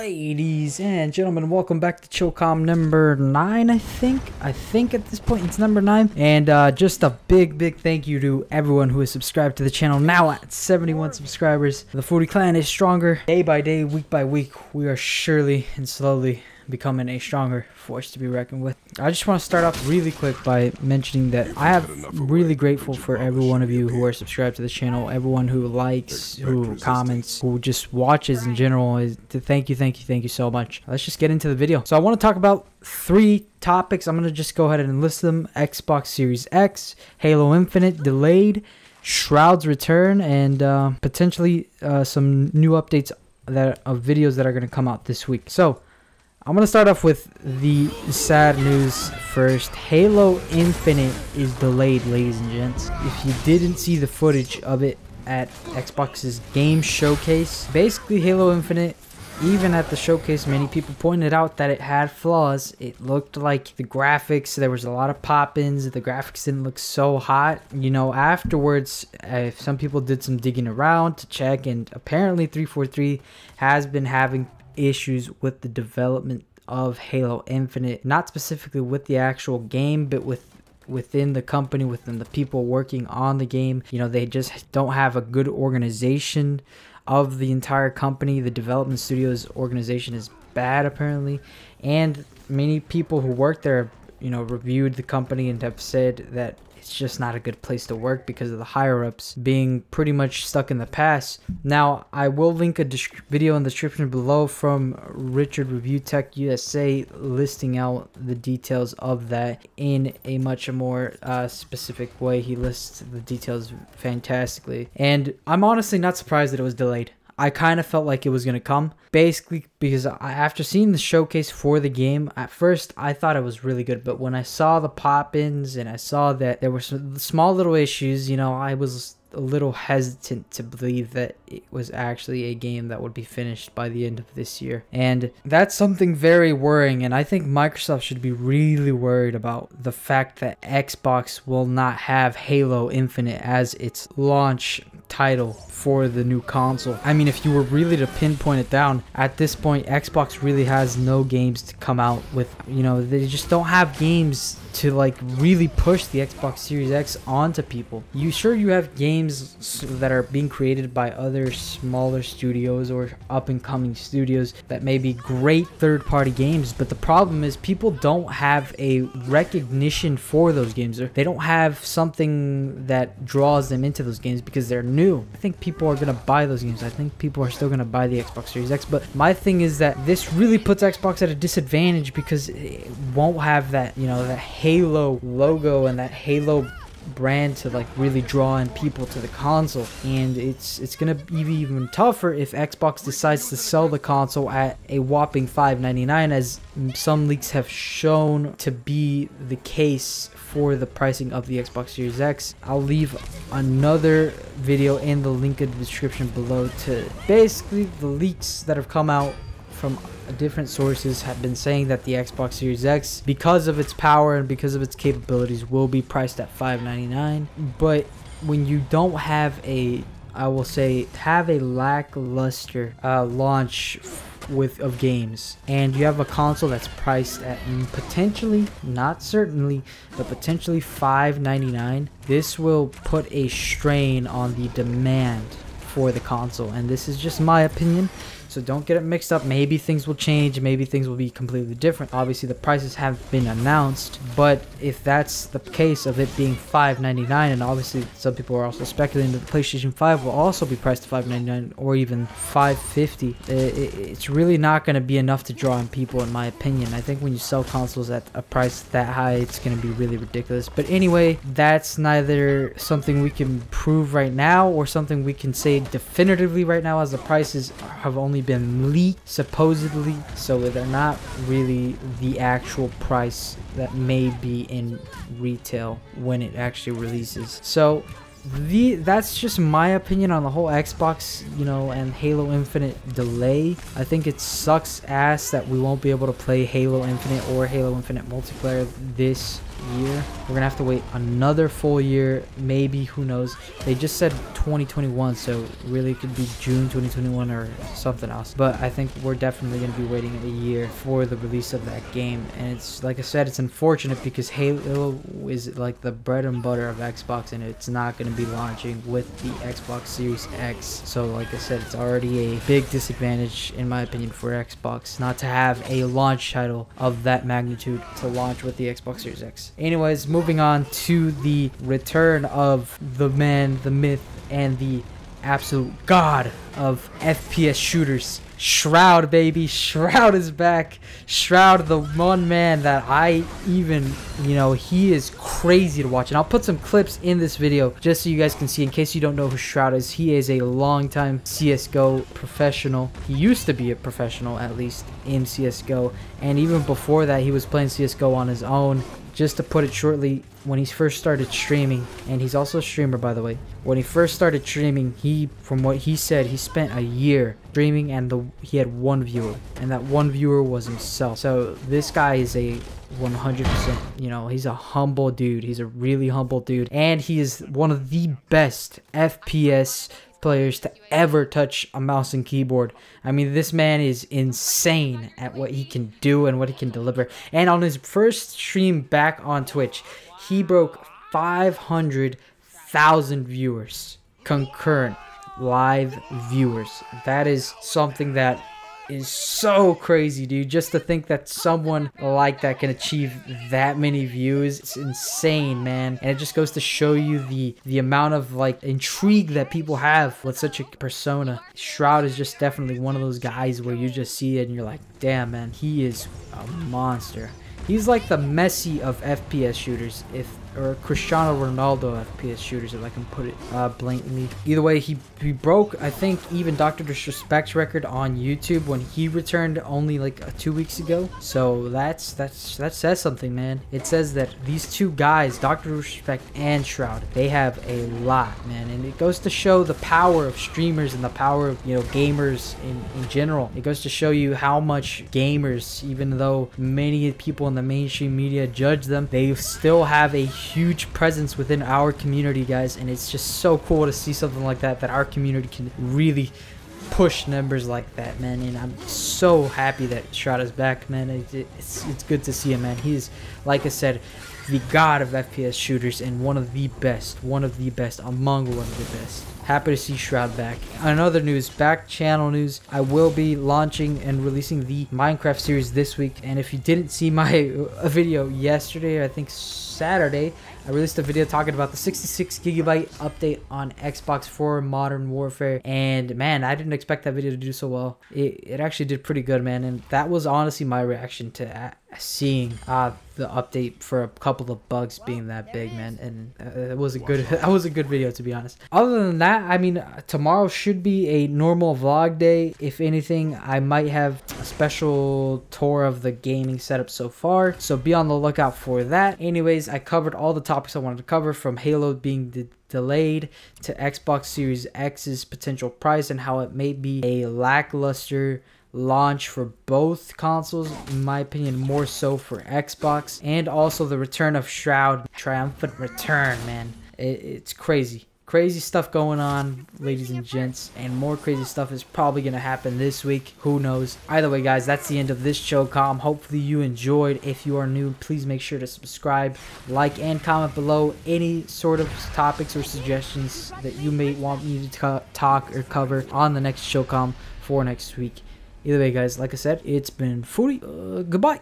Ladies and gentlemen, welcome back to Comm number 9, I think at this point it's number 9. And just a big thank you to everyone who has subscribed to the channel, now at 71 subscribers. The Foodie clan is stronger day by day, week by week. We are surely and slowly becoming a stronger force to be reckoned with. I just want to start off really quick by mentioning that I am really grateful for every one of you who are subscribed to the channel, everyone who likes, who comments, who just watches in general. Thank you so much. Let's just get into the video. So I want to talk about 3 topics. I'm going to just go ahead and list them: Xbox Series X, Halo Infinite delayed, Shroud's return, and potentially some new updates of videos that are going to come out this week. So I'm going to start off with the sad news first. Halo Infinite is delayed, ladies and gents. If you didn't see the footage of it at Xbox's game showcase, basically Halo Infinite, even at the showcase, many people pointed out that it had flaws. It looked like the graphics, there was a lot of pop-ins, the graphics didn't look so hot. You know, afterwards, some people did some digging around to check, and apparently 343 has been having issues with the development of Halo Infinite, not specifically with the actual game, but within the company, within the people working on the game. You know, they just don't have a good organization of the entire company. The development studio's organization is bad apparently, and many people who work there, you know, reviewed the company and have said that it's just not a good place to work because of the higher-ups being pretty much stuck in the past. Now, I will link a video in the description below from Richard Review Tech USA listing out the details of that in a much more specific way. He lists the details fantastically. And I'm honestly not surprised that it was delayed. I kind of felt like it was going to come, basically because after seeing the showcase for the game, at first I thought it was really good, but when I saw the pop-ins and I saw that there were some small little issues, you know, I was a little hesitant to believe that it was actually a game that would be finished by the end of this year. And that's something very worrying, and I think Microsoft should be really worried about the fact that Xbox will not have Halo Infinite as its launch title for the new console. I mean, if you were really to pinpoint it down, at this point Xbox really has no games to come out with. You know, they just don't have games to like really push the Xbox Series X onto people. You have games that are being created by other smaller studios or up and coming studios that may be great third-party games, but the problem is people don't have a recognition for those games, or they don't have something that draws them into those games because they're new. I think people are gonna buy those games. I think people are still gonna buy the Xbox Series X, but my thing is that this really puts Xbox at a disadvantage because it won't have that, you know, that Halo logo and that Halo brand to like really draw in people to the console. And it's gonna be even tougher if Xbox decides to sell the console at a whopping $5.99, as some leaks have shown to be the case for the pricing of the Xbox Series X. I'll leave another video in the link in the description below to basically the leaks that have come out from different sources have been saying that the Xbox Series X, because of its power and because of its capabilities, will be priced at $5.99. But when you don't have a, I will say, have a lackluster launch of games, and you have a console that's priced at potentially, not certainly, but potentially $5.99, this will put a strain on the demand for the console. And this is just my opinion, so don't get it mixed up. Maybe things will change, maybe things will be completely different. Obviously the prices haven't been announced, but if that's the case of it being $5.99, and obviously some people are also speculating that the PlayStation 5 will also be priced at $5.99 or even $5.50, it's really not going to be enough to draw in people, in my opinion. I think when you sell consoles at a price that high, it's going to be really ridiculous. But anyway, that's neither something we can prove right now or something we can say definitively right now, as the prices have only been leaked supposedly, so they're not really the actual price that may be in retail when it actually releases. So that's just my opinion on the whole Xbox, you know, and Halo Infinite delay. I think it sucks ass that we won't be able to play Halo Infinite or Halo Infinite multiplayer this year. We're gonna have to wait another full year, maybe, who knows. They just said 2021, so really it could be June 2021 or something else. But I think we're definitely gonna be waiting a year for the release of that game. And it's, like I said, it's unfortunate because Halo is like the bread and butter of Xbox, and it's not gonna be launching with the Xbox Series X. So like I said, it's already a big disadvantage in my opinion for Xbox not to have a launch title of that magnitude to launch with the Xbox Series X. Anyways, moving on to the return of the man, the myth, and the absolute god of FPS shooters, Shroud, baby. Shroud is back. Shroud, the one man that I even, you know, he is crazy to watch. And I'll put some clips in this video just so you guys can see. In case you don't know who Shroud is, he is a longtime CSGO professional. He used to be a professional, at least, in CSGO. And even before that, he was playing CSGO on his own. Just to put it shortly, when he first started streaming, and he's also a streamer, by the way. When he first started streaming, from what he said, he spent a year streaming, and he had one viewer, and that one viewer was himself. So this guy is a 100%, you know, he's a humble dude. He's a really humble dude, and he is one of the best FPS players to ever touch a mouse and keyboard. I mean, this man is insane at what he can do and what he can deliver. And on his first stream back on Twitch, he broke 500,000 viewers, concurrent live viewers. That is something that is so crazy, dude. Just to think that someone like that can achieve that many views, it's insane, man. And it just goes to show you the amount of like intrigue that people have with such a persona. Shroud is just definitely one of those guys where you just see it and you're like, damn, man, he is a monster. He's like the Messi of FPS shooters, or Cristiano Ronaldo of FPS shooters, if I can put it blatantly. Either way, he broke, I think, even Dr. Disrespect's record on YouTube when he returned only like 2 weeks ago. So that says something, man. It says that these two guys, Dr. Disrespect and Shroud, they have a lot, man. And it goes to show the power of streamers and the power of, you know, gamers in general. It goes to show you how much gamers, even though many people in the mainstream media judge them, they still have a huge presence within our community, guys. And it's just so cool to see something like that our community can really push numbers like that, man. And I'm so happy that Shroud is back, man. It's good to see him, man. He's, like I said, the god of FPS shooters and one of the best among one of the best. Happy to see Shroud back. On other news, back channel news, I will be launching and releasing the Minecraft series this week. And if you didn't see my video yesterday, I think Saturday, I released a video talking about the 66GB update on Xbox 4 Modern Warfare. And man, I didn't expect that video to do so well. It actually did pretty good, man. And that was honestly my reaction to seeing the update for a couple of bugs being that big, man. And it was a good video, to be honest. Other than that, I mean, tomorrow should be a normal vlog day. If anything, I might have a special tour of the gaming setup so far, so be on the lookout for that. Anyways, I covered all the topics I wanted to cover, from Halo being delayed to Xbox Series X's potential price and how it may be a lackluster launch for both consoles, in my opinion more so for Xbox, and also the return of Shroud, triumphant return, man. It's crazy stuff going on, ladies and gents, and more crazy stuff is probably gonna happen this week. Who knows? Either way, guys, that's the end of this show, Comm. Hopefully you enjoyed. If you are new, please make sure to subscribe, like, and comment below any sort of topics or suggestions that you may want me to talk or cover on the next show, Comm, for next week. Either way, guys, like I said, it's been Foodie. Goodbye.